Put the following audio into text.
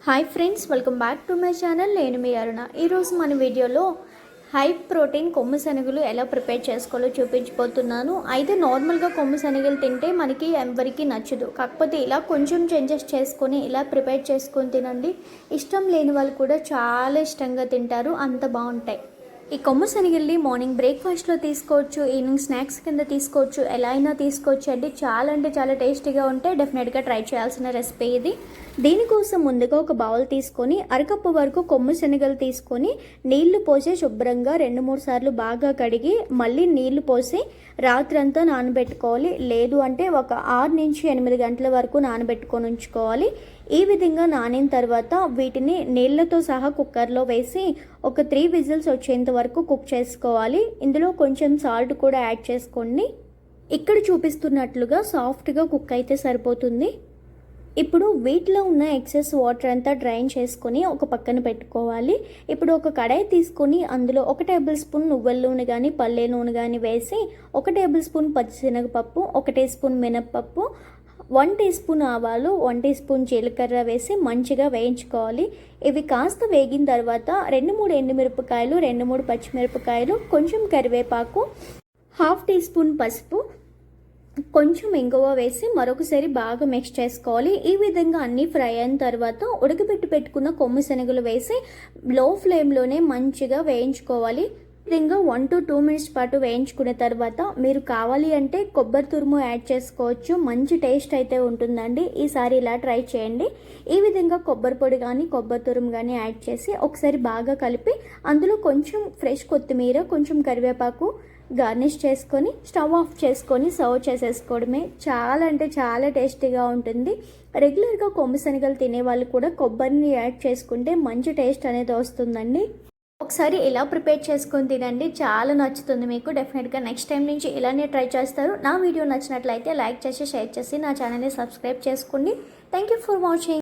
Hi friends, welcome back to my channel. నేను మీ అరుణ. ఈరోజు మన వీడియోలో హై ప్రోటీన్ కొమ్ము శనగలు ఎలా ప్రిపేర్ చేసుకోవాలో చూపించబోతున్నాను. అయితే నార్మల్గా కొమ్ము శనగలు తింటే మనకి ఎవరికి నచ్చదు. కాకపోతే ఇలా కొంచెం చేంజెస్ చేసుకొని ఇలా ప్రిపేర్ చేసుకొని తినండి. ఇష్టం లేని వాళ్ళు కూడా చాలా ఇష్టంగా తింటారు, అంత బాగుంటాయి. ఈ కొమ్ము శనగల్ని మార్నింగ్ బ్రేక్ఫాస్ట్లో తీసుకోవచ్చు, ఈవినింగ్ స్నాక్స్ కింద తీసుకోవచ్చు, ఎలా అయినా తీసుకోవచ్చు అండి. అంటే చాలా టేస్టీగా ఉంటే డెఫినెట్గా ట్రై చేయాల్సిన రెసిపీ ఇది. దీనికోసం ముందుగా ఒక బౌల్ తీసుకొని అరకప్పు వరకు కొమ్ము శనగలు తీసుకొని నీళ్లు పోసి శుభ్రంగా 2-3 సార్లు బాగా కడిగి మళ్ళీ నీళ్లు పోసి రాత్రంతా నానబెట్టుకోవాలి. లేదు అంటే ఒక 6 నుంచి 8 గంటల వరకు నానబెట్టుకొని ఉంచుకోవాలి. ఈ విధంగా నానిన తర్వాత వీటిని నీళ్లతో సహా కుక్కర్లో వేసి ఒక 3 విజిల్స్ వచ్చేంత వరకు కుక్ చేసుకోవాలి. ఇందులో కొంచెం సాల్ట్ కూడా యాడ్ చేసుకోండి. ఇక్కడ చూపిస్తున్నట్లుగా సాఫ్ట్గా కుక్ అయితే సరిపోతుంది. ఇప్పుడు వీటిలో ఉన్న ఎక్సెస్ వాటర్ అంతా డ్రైన్ చేసుకొని ఒక పక్కన పెట్టుకోవాలి. ఇప్పుడు ఒక కడాయి తీసుకొని అందులో 1 టేబుల్ స్పూన్ నువ్వుల నూనె కానీ పల్లె నూనె కానీ వేసి 1 టేబుల్ స్పూన్ పచ్చిశనగపప్పు, 1 టీ స్పూన్ మినప్పప్పు, 1 టీ స్పూన్ ఆవాలు, 1 టీ స్పూన్ జీలకర్ర వేసి మంచిగా వేయించుకోవాలి. ఇవి కాస్త వేగిన తర్వాత 2-3 ఎండుమిరపకాయలు, 2-3 పచ్చిమిరపకాయలు, కొంచెం కరివేపాకు, 1/2 టీ స్పూన్ పసుపు, కొంచెం ఇంగువ వేసి మరొకసారి బాగా మిక్స్ చేసుకోవాలి. ఈ విధంగా అన్నీ ఫ్రై అయిన తర్వాత పెట్టుకున్న కొమ్ము శనగలు వేసి లో ఫ్లేమ్లోనే మంచిగా వేయించుకోవాలి. విధంగా 1 to 2 మినిట్స్ పాటు వేయించుకున్న తర్వాత మీరు కావాలి అంటే కొబ్బరి తురుము యాడ్ చేసుకోవచ్చు. మంచి టేస్ట్ అయితే ఉంటుందండి. ఈసారి ఇలా ట్రై చేయండి. ఈ విధంగా కొబ్బరి పొడి కానీ కొబ్బరి తురుము కానీ యాడ్ చేసి ఒకసారి బాగా కలిపి అందులో కొంచెం ఫ్రెష్ కొత్తిమీర, కొంచెం కరివేపాకు గార్నిష్ చేసుకొని స్టవ్ ఆఫ్ చేసుకొని సర్వ్ చేసేసుకోవడమే. చాలా అంటే చాలా టేస్టీగా ఉంటుంది. రెగ్యులర్గా కొమ్ము శనగలు తినే వాళ్ళు కూడా కొబ్బరిని యాడ్ చేసుకుంటే మంచి టేస్ట్ అనేది వస్తుందండి. ఒకసారి ఇలా ప్రిపేర్ చేసుకొని తినండి, చాలా నచ్చుతుంది మీకు. డెఫినెట్గా నెక్స్ట్ టైం నుంచి ఇలానే ట్రై చేస్తారు. నా వీడియో నచ్చినట్లయితే లైక్ చేసి షేర్ చేసి నా ఛానల్ని సబ్స్క్రైబ్ చేసుకోండి. Thank you for watching.